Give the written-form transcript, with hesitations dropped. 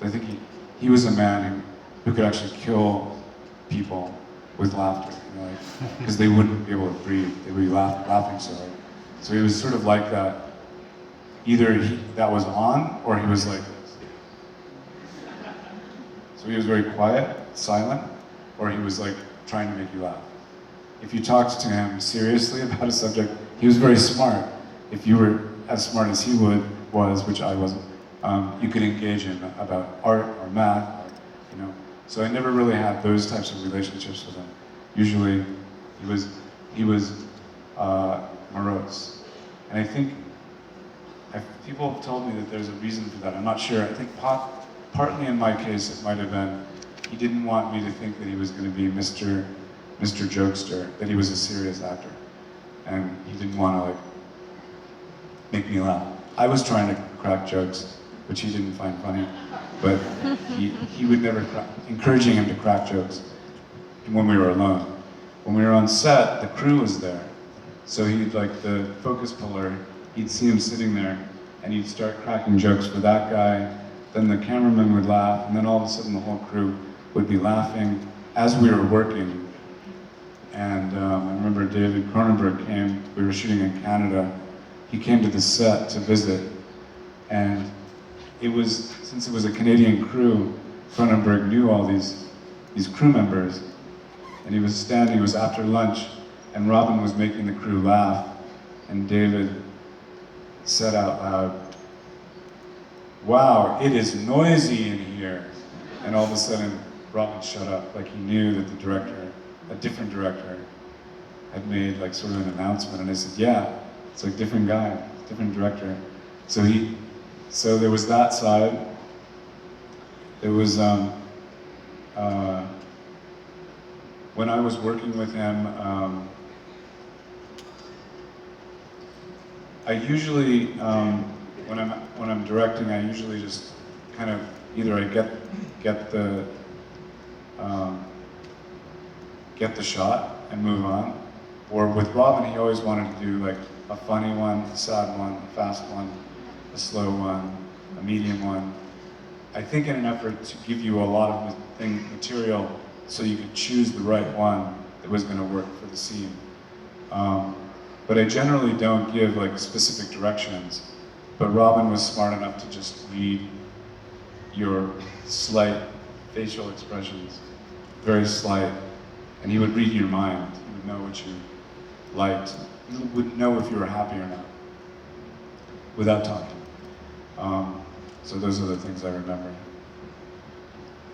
So I think he was a man who could actually kill people with laughter, you know, like, because they wouldn't be able to breathe. They would be laughing so hard. So he was sort of like that. Either that was on, or he was like this. So he was very quiet, silent, or he was like trying to make you laugh. If you talked to him seriously about a subject, he was very smart. If you were as smart as he was, which I wasn't, you could engage him about art or math, or, you know. So I never really had those types of relationships with him. Usually, he was morose, and I think people have told me that there's a reason for that. I'm not sure. I think partly in my case, it might have been he didn't want me to think that he was going to be Mr. Jokester, that he was a serious actor, and he didn't want to like make me laugh. I was trying to crack jokes, which he didn't find funny, but he would never encouraging him to crack jokes when we were alone. When we were on set, the crew was there, so he'd like the focus puller. He'd see him sitting there, and he'd start cracking jokes for that guy. Then the cameraman would laugh, and then all of a sudden the whole crew would be laughing as we were working. And I remember David Cronenberg came. We were shooting in Canada. He came to the set to visit, and since it was a Canadian crew, Cronenberg knew all these crew members, and he was standing. It was after lunch, and Robin was making the crew laugh, and David said out loud, "Wow, it is noisy in here." And all of a sudden, Robin shut up, like he knew that the director, a different director, had made like sort of an announcement. And I said, "Yeah, it's like different guy, different director." So there was that side. There was, when I was working with him, I usually, when I'm directing, I usually just kind of either I get the shot and move on, or with Robin, he always wanted to do like a funny one, a sad one, a fast one, a slow one, a medium one. I think in an effort to give you a lot of material so you could choose the right one that was going to work for the scene. But I generally don't give like specific directions. But Robin was smart enough to just read your slight facial expressions, very slight, and he would read your mind. He would know what you liked. He would know if you were happy or not, without talking. So those are the things I remember.